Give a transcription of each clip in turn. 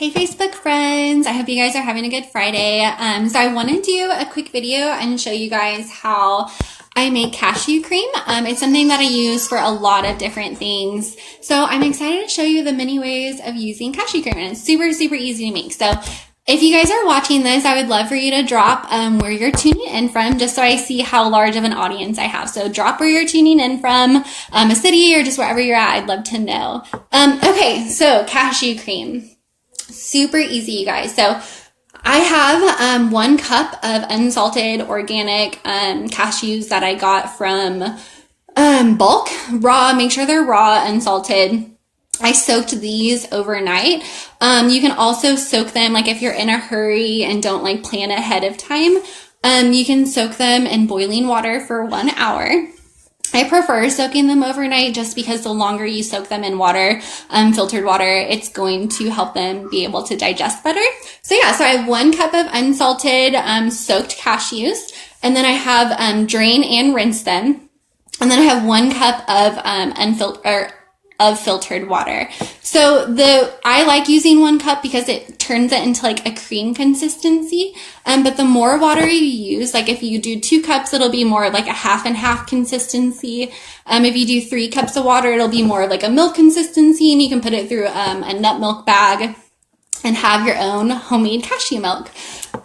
Hey Facebook friends, I hope you guys are having a good Friday. So I want to do a quick video and show you guys how I make cashew cream. It's something that I use for a lot of different things. So I'm excited to show you the many ways of using cashew cream, and it's super easy to make. So if you guys are watching this, I would love for you to drop where you're tuning in from, just so I see how large of an audience I have. So drop where you're tuning in from, a city or just wherever you're at. I'd love to know. Okay, so cashew cream. Super easy, you guys. So I have 1 cup of unsalted organic cashews that I got from bulk, raw. Make sure they're raw, unsalted. I soaked these overnight. You can also soak them, like if you're in a hurry and don't like plan ahead of time, you can soak them in boiling water for 1 hour. I prefer soaking them overnight just because the longer you soak them in water, filtered water, it's going to help them be able to digest better. So yeah, so I have 1 cup of unsalted soaked cashews, and then I have drain and rinse them. And then I have 1 cup of filtered water. So I like using 1 cup because it turns it into like a cream consistency. But the more water you use, like if you do 2 cups, it'll be more like a half and half consistency. If you do 3 cups of water, it'll be more of like a milk consistency, and you can put it through a nut milk bag and have your own homemade cashew milk.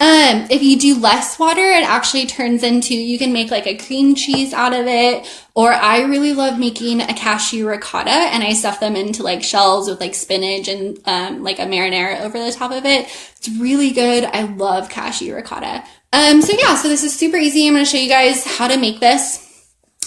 If you do less water, it actually turns into, you can make like a cream cheese out of it, or I really love making a cashew ricotta, and I stuff them into like shells with like spinach and like a marinara over the top of it. It's really good. I love cashew ricotta. So yeah, so this is super easy. I'm going to show you guys how to make this.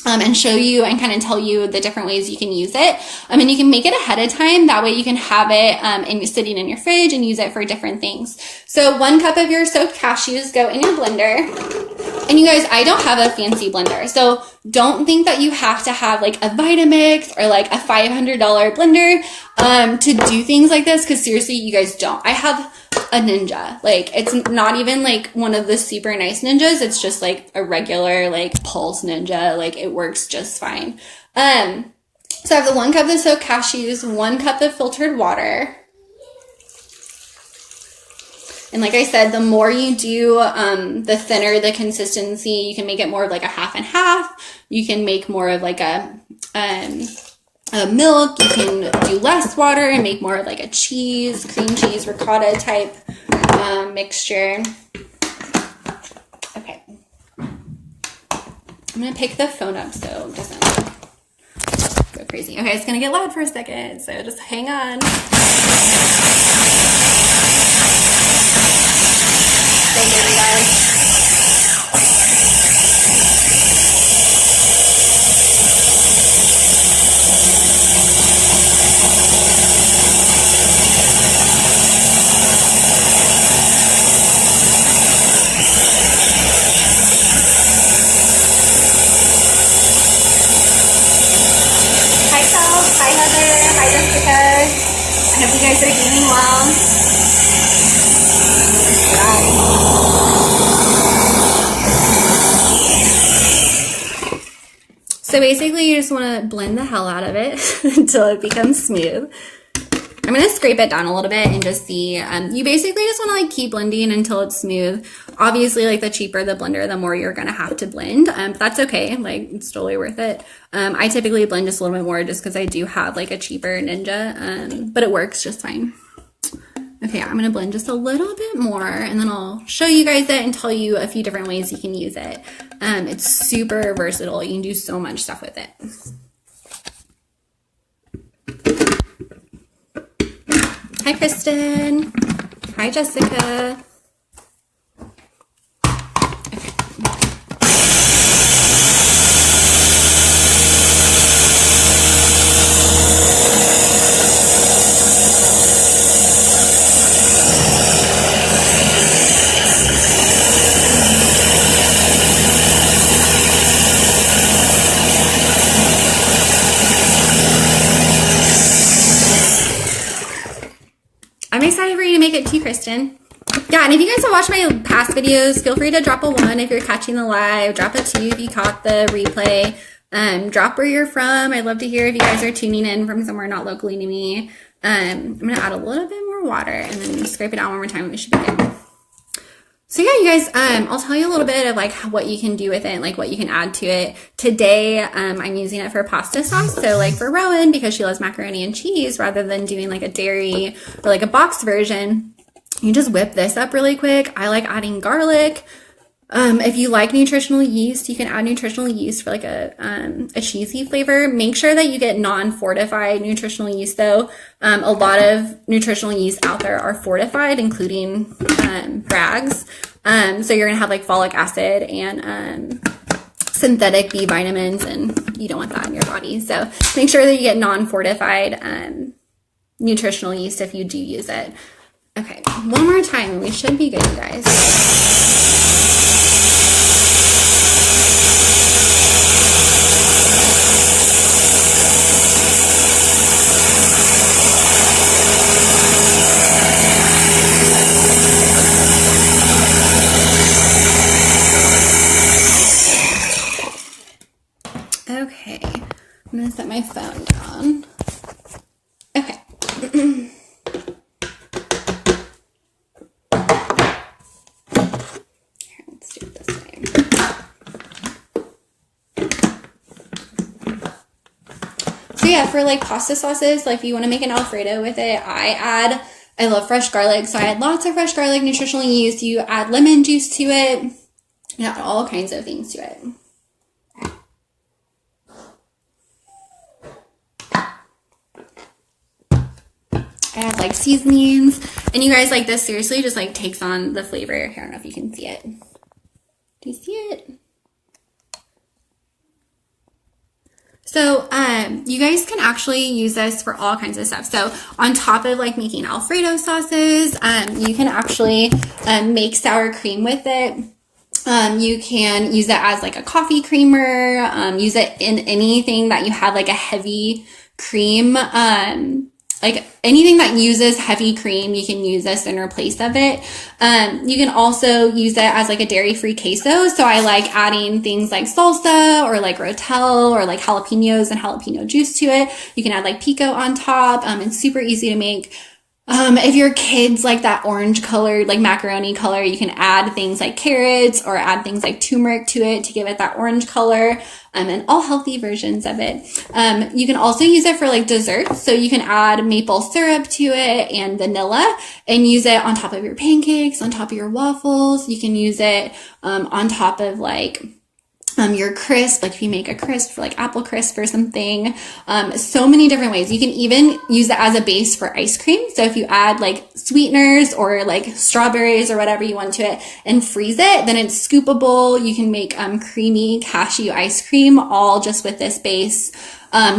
And show you and kind of tell you the different ways you can use it. And you can make it ahead of time. That way you can have it sitting in your fridge and use it for different things. So 1 cup of your soaked cashews go in your blender. And you guys, I don't have a fancy blender. So don't think that you have to have like a Vitamix or like a $500 blender to do things like this. Because seriously, you guys don't. I have a Ninja. Like, it's not even like one of the super nice Ninjas. It's just like a regular like Pulse Ninja. Like, it works just fine. So I have the 1 cup of soaked cashews, 1 cup of filtered water. And like I said, the more you do, the thinner the consistency. You can make it more of like a half and half. You can make more of like a milk. You can do less water and make more of like a cheese, cream cheese, ricotta type mixture. Okay. I'm going to pick the phone up so it doesn't go crazy. Okay, it's going to get loud for a second, so just hang on. So here we go. I hope you guys are doing well. So basically you just want to blend the hell out of it until it becomes smooth. I'm going to scrape it down a little bit and just see, you basically just want to like keep blending until it's smooth. Obviously, like the cheaper the blender, the more you're going to have to blend, but that's okay. Like, it's totally worth it. I typically blend just a little bit more just because I do have like a cheaper Ninja, but it works just fine. Okay, I'm going to blend just a little bit more, and then I'll show you guys it and tell you a few different ways you can use it. It's super versatile. You can do so much stuff with it. Hi, Kristen. Hi, Jessica. I'm excited for you to make it too, Kristen. Yeah, and if you guys have watched my past videos, feel free to drop a 1 if you're catching the live, drop a 2 if you caught the replay. Drop where you're from. I'd love to hear if you guys are tuning in from somewhere not locally to me. I'm going to add a little bit more more water, and then scrape it out one more time and we should be good. So yeah, you guys, I'll tell you a little bit of like what you can do with it, like what you can add to it. Today, I'm using it for pasta sauce. So like for Rowan, because she loves macaroni and cheese, rather than doing like a dairy or like a boxed version, you just whip this up really quick. I like adding garlic. If you like nutritional yeast, you can add nutritional yeast for like a cheesy flavor. Make sure that you get non-fortified nutritional yeast though. A lot of nutritional yeast out there are fortified, including Bragg's. So you're gonna have like folic acid and synthetic B vitamins, and you don't want that in your body. So make sure that you get non-fortified nutritional yeast if you do use it. Okay, one more time and we should be good, you guys. Okay, I'm gonna set my phone down. Okay. Here, let's do it this way. So yeah, for like pasta sauces, like if you want to make an Alfredo with it, I love fresh garlic, so I add lots of fresh garlic, nutritional yeast. You add lemon juice to it, you add all kinds of things to it. I have like seasonings, and you guys, like this seriously just like takes on the flavor. Here, I don't know if you can see it. Do you see it? So you guys can actually use this for all kinds of stuff. So on top of like making Alfredo sauces, you can actually make sour cream with it. You can use it as like a coffee creamer, use it in anything that you have like a heavy cream, like anything that uses heavy cream, you can use this in replace of it. You can also use it as like a dairy-free queso. So I like adding things like salsa or like rotel or like jalapenos and jalapeno juice to it. You can add like pico on top. It's super easy to make. If your kids like that orange colored, like macaroni color, you can add things like carrots or add things like turmeric to it to give it that orange color, and all healthy versions of it. You can also use it for like desserts. So you can add maple syrup to it and vanilla and use it on top of your pancakes, on top of your waffles. You can use it, on top of like, your crisp, like if you make a crisp for like apple crisp or something. So many different ways. You can even use it as a base for ice cream. So if you add like sweeteners or like strawberries or whatever you want to it and freeze it, then it's scoopable. You can make creamy cashew ice cream all just with this base.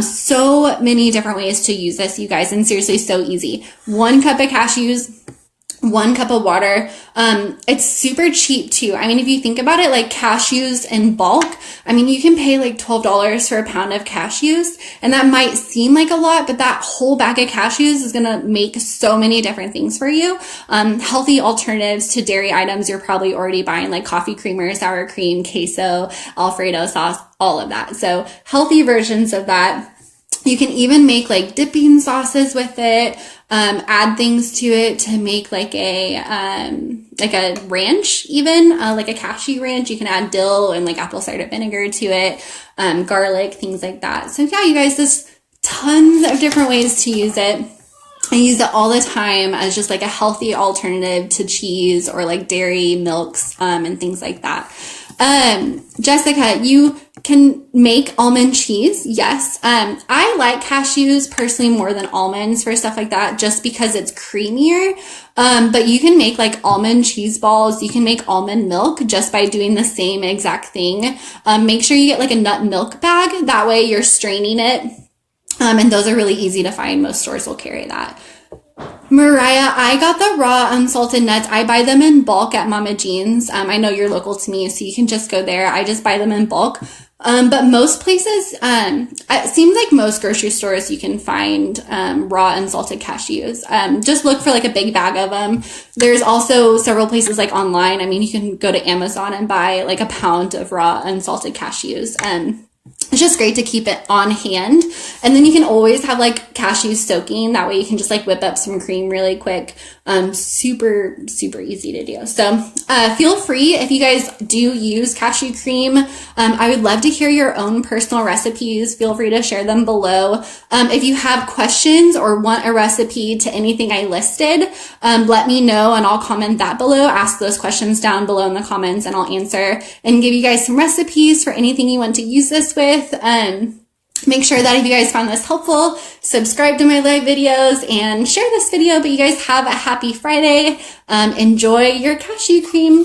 So many different ways to use this, you guys, and seriously so easy. 1 cup of cashews, 1 cup of water. It's super cheap too. I mean, if you think about it, like cashews in bulk, I mean, you can pay like $12 for a pound of cashews, and that might seem like a lot, but that whole bag of cashews is going to make so many different things for you. Healthy alternatives to dairy items you're probably already buying, like coffee creamer, sour cream, queso, Alfredo sauce, all of that. So healthy versions of that. You can even make like dipping sauces with it, add things to it to make like a ranch, even like a cashew ranch. You can add dill and like apple cider vinegar to it, garlic, things like that. So yeah, you guys, there's tons of different ways to use it. I use it all the time as just like a healthy alternative to cheese or like dairy milks, and things like that. Jessica, you can make almond cheese. Yes. I like cashews personally more than almonds for stuff like that, just because it's creamier. But you can make like almond cheese balls. You can make almond milk just by doing the same exact thing. Make sure you get like a nut milk bag. That way you're straining it. And those are really easy to find. Most stores will carry that. Mariah, I got the raw unsalted nuts. I buy them in bulk at Mama Jean's. I know you're local to me, so you can just go there. I just buy them in bulk. But most places, it seems like most grocery stores you can find raw unsalted cashews. Just look for like a big bag of them. There's also several places like online. I mean, you can go to Amazon and buy like a pound of raw unsalted cashews. it's just great to keep it on hand. And then you can always have like cashews soaking. That way you can just like whip up some cream really quick. Super, super easy to do. So feel free, if you guys do use cashew cream, I would love to hear your own personal recipes. Feel free to share them below. If you have questions or want a recipe to anything I listed, let me know and I'll comment that below. Ask those questions down below in the comments and I'll answer and give you guys some recipes for anything you want to use this with. Make sure that if you guys found this helpful, subscribe to my live videos and share this video. But you guys have a happy Friday. Enjoy your cashew cream.